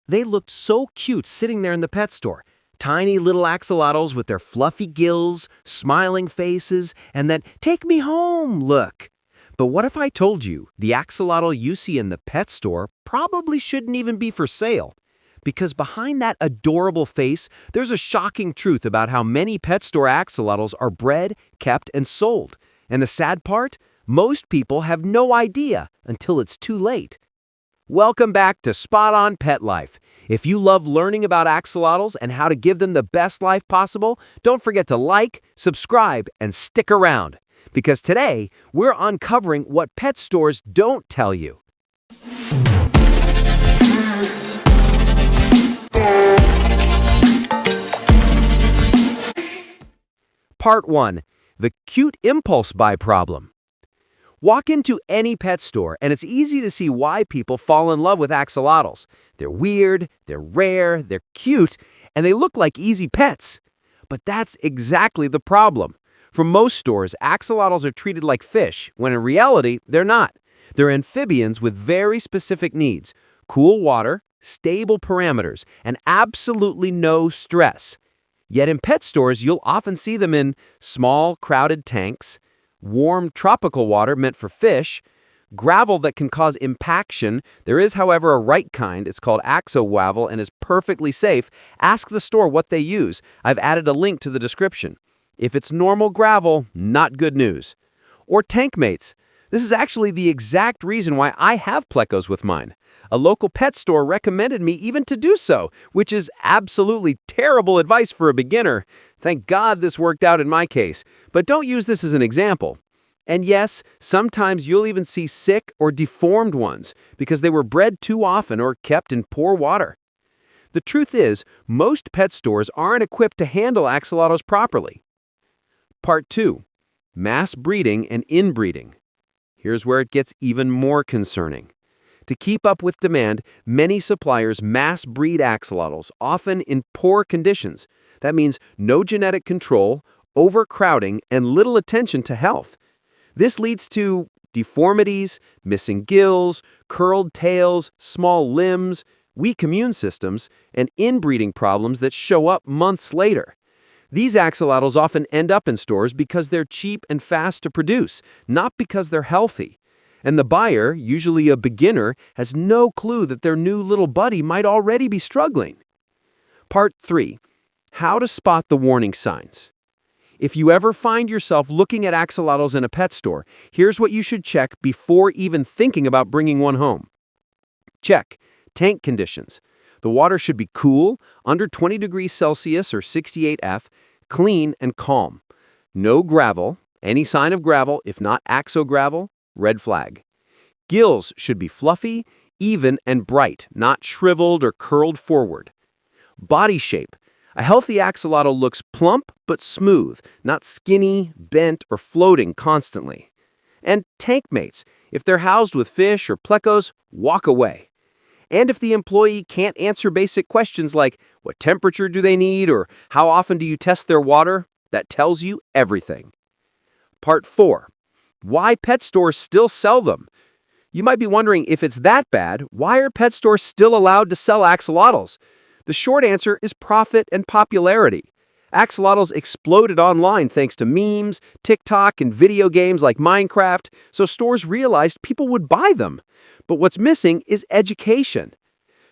They looked so cute sitting there in the pet store. Tiny little axolotls with their fluffy gills, smiling faces, and that "take me home" look. But what if I told you the axolotl you see in the pet store probably shouldn't even be for sale? Because behind that adorable face, there's a shocking truth about how many pet store axolotls are bred, kept, and sold. And the sad part? Most people have no idea until it's too late. Welcome back to Spot On Pet Life. If you love learning about axolotls and how to give them the best life possible, don't forget to like, subscribe, and stick around. Because today, we're uncovering what pet stores don't tell you. Part 1. The Cute Impulse Buy Problem. Walk into any pet store, and it's easy to see why people fall in love with axolotls. They're weird, they're rare, they're cute, and they look like easy pets. But that's exactly the problem. For most stores, axolotls are treated like fish, when in reality, they're not. They're amphibians with very specific needs: cool water, stable parameters, and absolutely no stress. Yet in pet stores, you'll often see them in small, crowded tanks, warm tropical water meant for fish, gravel that can cause impaction. There is, however, a right kind. It's called axolotl and is perfectly safe. Ask the store what they use. I've added a link to the description. If it's normal gravel, not good news. Or tank mates. This is actually the exact reason why I have plecos with mine. A local pet store recommended me even to do so, which is absolutely terrible advice for a beginner. Thank God this worked out in my case, but don't use this as an example. And yes, sometimes you'll even see sick or deformed ones because they were bred too often or kept in poor water. The truth is, most pet stores aren't equipped to handle axolotls properly. Part 2. Mass breeding and inbreeding. Here's where it gets even more concerning. To keep up with demand, many suppliers mass breed axolotls, often in poor conditions. That means no genetic control, overcrowding, and little attention to health. This leads to deformities, missing gills, curled tails, small limbs, weak immune systems, and inbreeding problems that show up months later. These axolotls often end up in stores because they're cheap and fast to produce, not because they're healthy. And the buyer, usually a beginner, has no clue that their new little buddy might already be struggling. Part 3. How to spot the warning signs. If you ever find yourself looking at axolotls in a pet store, here's what you should check before even thinking about bringing one home. Check tank conditions. The water should be cool, under 20 degrees Celsius or 68 F, clean and calm. No gravel. Any sign of gravel, if not axogravel, red flag. Gills should be fluffy, even, and bright, not shriveled or curled forward. Body shape. A healthy axolotl looks plump but smooth, not skinny, bent, or floating constantly. And tank mates. If they're housed with fish or plecos, walk away. And if the employee can't answer basic questions like what temperature do they need or how often do you test their water, that tells you everything. Part 4. Why pet stores still sell them. You might be wondering, if it's that bad, why are pet stores still allowed to sell axolotls? The short answer is profit and popularity. Axolotls exploded online thanks to memes, TikTok, and video games like Minecraft, so stores realized people would buy them. But what's missing is education.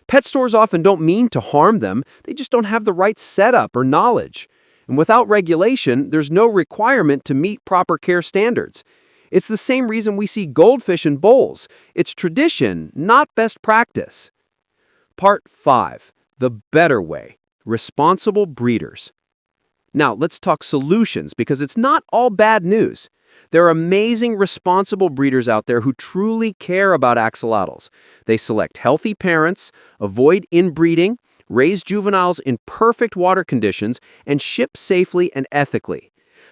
Pet stores often don't mean to harm them, they just don't have the right setup or knowledge. And without regulation, there's no requirement to meet proper care standards. It's the same reason we see goldfish in bowls. It's tradition, not best practice. Part 5. The better way. Responsible breeders. Now, let's talk solutions because it's not all bad news. There are amazing responsible breeders out there who truly care about axolotls. They select healthy parents, avoid inbreeding, raise juveniles in perfect water conditions, and ship safely and ethically.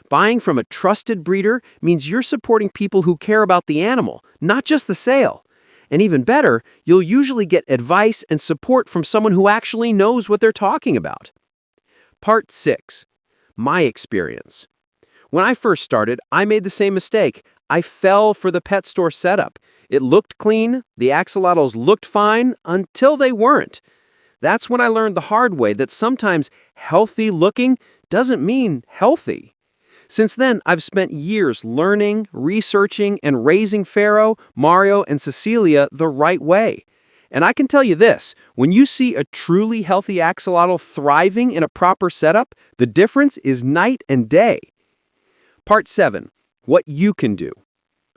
Buying from a trusted breeder means you're supporting people who care about the animal, not just the sale. And even better, you'll usually get advice and support from someone who actually knows what they're talking about. Part 6. My experience. When I first started, I made the same mistake. I fell for the pet store setup. It looked clean, the axolotls looked fine, until they weren't. That's when I learned the hard way that sometimes healthy looking doesn't mean healthy. Since then, I've spent years learning, researching, and raising Pharaoh, Mario, and Cecilia the right way. And I can tell you this, when you see a truly healthy axolotl thriving in a proper setup, the difference is night and day. Part 7. What you can do.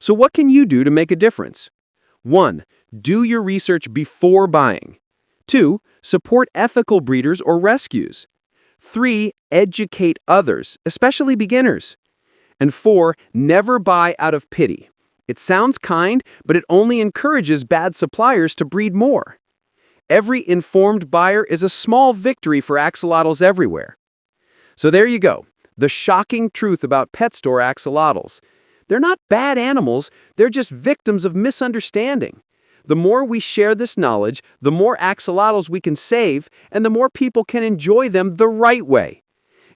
So what can you do to make a difference? 1. Do your research before buying. 2. Support ethical breeders or rescues. 3. Educate others, especially beginners. And 4. Never buy out of pity. It sounds kind, but it only encourages bad suppliers to breed more. Every informed buyer is a small victory for axolotls everywhere. So there you go, the shocking truth about pet store axolotls. They're not bad animals, they're just victims of misunderstanding. The more we share this knowledge, the more axolotls we can save, and the more people can enjoy them the right way.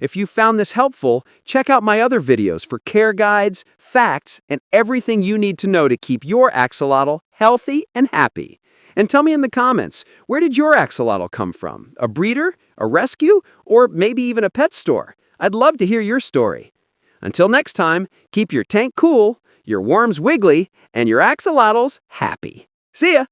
If you found this helpful, check out my other videos for care guides, facts, and everything you need to know to keep your axolotl healthy and happy. And tell me in the comments, where did your axolotl come from? A breeder, a rescue, or maybe even a pet store? I'd love to hear your story. Until next time, keep your tank cool, your worms wiggly, and your axolotls happy. See ya!